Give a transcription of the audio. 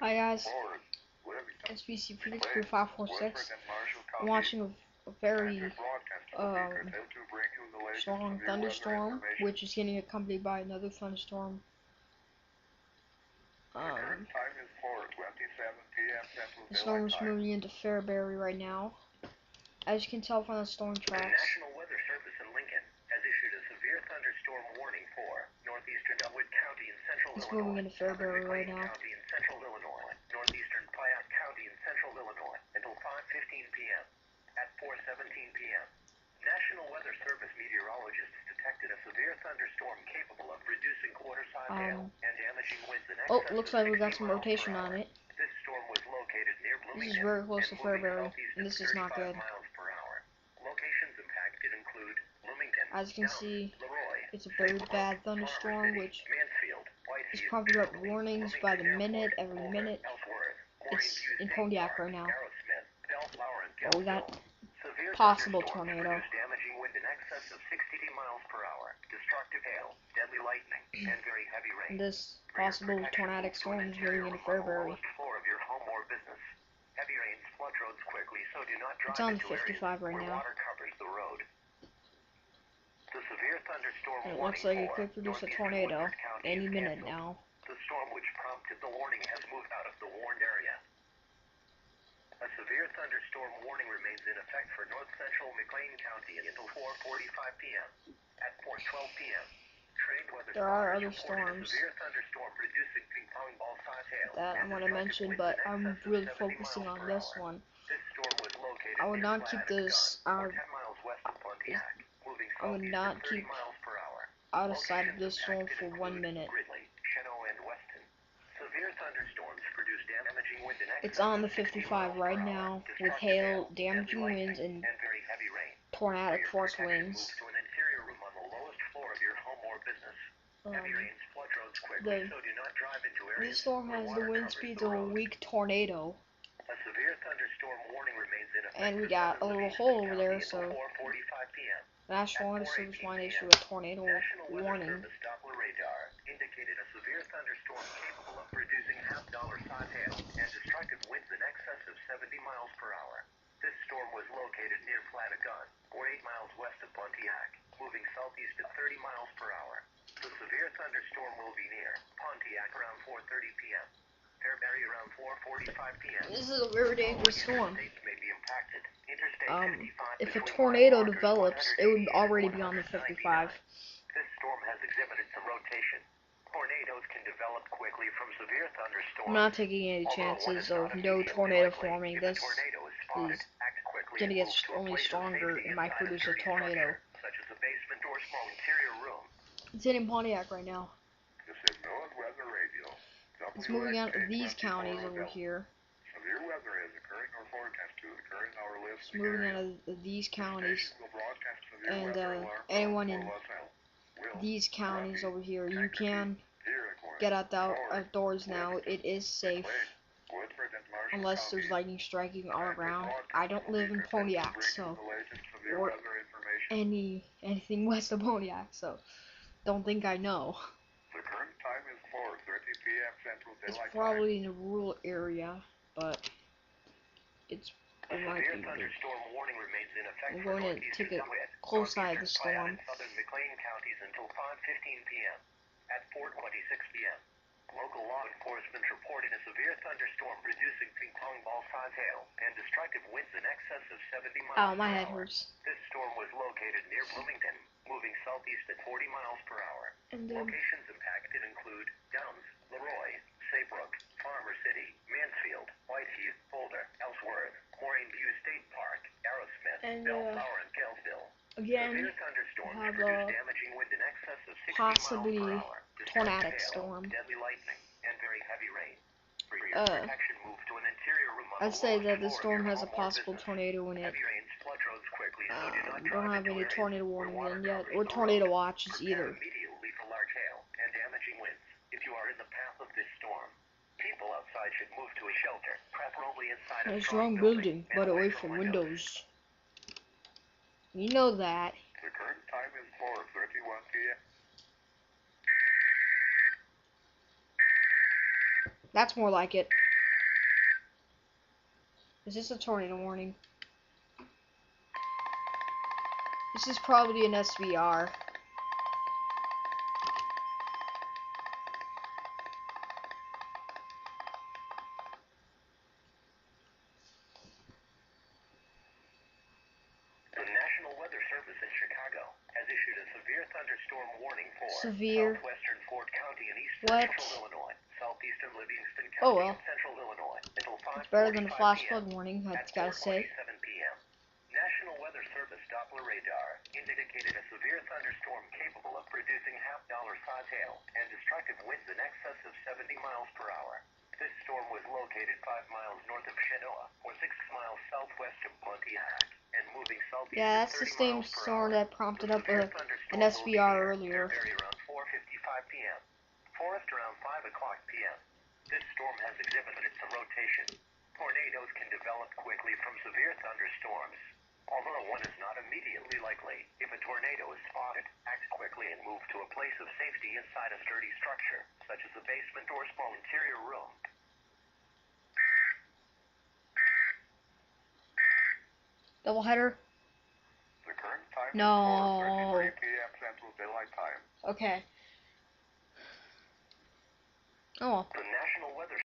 Hi guys, SBC Phoenix 3546. I'm watching a very strong thunderstorm, which is getting accompanied by another thunderstorm. The storm is moving into Fairbury right now. As you can tell from the storm tracks. National Weather Service in Lincoln has issued a severe thunderstorm warning for northeastern Elwood County and central It's Illinois. moving into Fairbury right now. County and central Illinois. Northeastern Piatt County and central Illinois until 5:15 p.m. At 4:17 p.m. National Weather Service meteorologists detected a severe thunderstorm capable of reducing quarter-size hail and damaging winds in excess of looks like we got 60 some miles rotation per on hour. it. This storm was located near Bloomington. This is very close to Fairbury, and this is not good. Miles per hour. Locations impacted include Bloomington, As you can see, Leroy, it's a very bad thunderstorm, which is pumping up warnings by the minute, every minute. It's in Pontiac right now. Oh, we got possible tornado. Damaging wind in excess of 60 miles per hour, destructive hail, deadly lightning, and very heavy rain. This possible tornadic storm is moving into Fairbury. Heavy rains flood roads quickly, so do not drive It's on into 55 right where now. water covers the road. The severe thunderstorm And it looks like it could produce a tornado any minute now. The storm which prompted the warning has moved out of the warned area. A severe thunderstorm warning remains in effect for north central McLean County until 4:45 p.m. At 4:12 p.m. There are other storms that I want to mention, but I'm really focusing on this one. I would not keep this out. I would not keep out of sight of this storm for 1 minute. It's on the 55 right now with hail, damaging winds, and tornadic force winds. This storm has the wind speeds of a weak tornado. And we got a little hole over there, so the National Weather Service might issue a tornado warning. Indicated a severe thunderstorm capable of producing half-dollar-size hail and destructive winds in excess of 70 miles per hour. This storm was located near Flanagan, or 8 miles west of Pontiac, moving southeast at 30 miles per hour. The severe thunderstorm will be near Pontiac around 4:30 p.m. Fairbury around 4:45 p.m. This is a very dangerous storm. May be impacted. If a tornado develops, it would already be on the 55. This storm has exhibited some rotation. Tornadoes can develop quickly from severe thunderstorms. I'm not taking any chances of no tornado forming. This is gonna get only stronger and might produce a tornado. Such as a basement or small interior room. It's hitting Pontiac right now. It's moving out of these counties over here. Severe weather is occurring or forecast to occur in our list. It's moving out of these counties. And anyone in these counties over here, you can get outdoors now. It is safe, unless there's lightning striking all around. I don't live in Pontiac, so, or anything west of Pontiac, so don't think I know. The current time is 4:30 p.m. Central Daylight It's probably in a rural area, but it might be. I'm going to take a close eye of the storm. Southern McLean counties until 5:15 p.m. At 4:26 p.m. Local law enforcement reported a severe thunderstorm producing ping-pong ball-size hail and destructive winds in excess of 70 miles per hour. My head hurts. This storm was located near Bloomington, moving southeast at 40 miles per hour. Locations impacted include Downs, Leroy, Saybrook, Farmer City, Mansfield, Whiteheath, Boulder, Ellsworth, Moraine View State Park, Arrowsmith, Bellflower, and Galesville. Again, have a possibly tornadic storm. I'd say that this storm has a possible tornado in it. We don't have any tornado warning in yet, or tornado watches either. A strong building, but away from windows. You know that. The current time is 4:31 p.m. That's more like it. Is this a tornado warning? This is probably an SVR. The National Weather Service in Chicago has issued a severe thunderstorm warning for southwestern Ford County and eastern central Illinois, southeastern Livingston County and central Illinois until 5:45 It's better than a flash flood p.m. warning, I At gotta say. 4:27 p.m. National Weather Service Doppler radar indicated a severe thunderstorm capable of producing half-dollar size hail and destructive winds in excess of 70 miles per hour. This storm was located 5 miles north of Chenoa, or 6 miles southwest of Pontiac, and moving southeast Yeah, at that's the 30 same miles per storm hour. that prompted The up severe an thunderstorm will be SVR near earlier. Fairbury around 4:55 p.m. Forest around 5 o'clock p.m. This storm has exhibited some rotation. Tornadoes can develop quickly from severe thunderstorms. Although one is not immediately likely, if a tornado is spotted, act quickly and move to a place of safety inside a sturdy structure, such as a basement or small interior room. Doubleheader? The current time No. is 4:33 p.m. Central Daylight Time. Okay. Oh well. The National Weather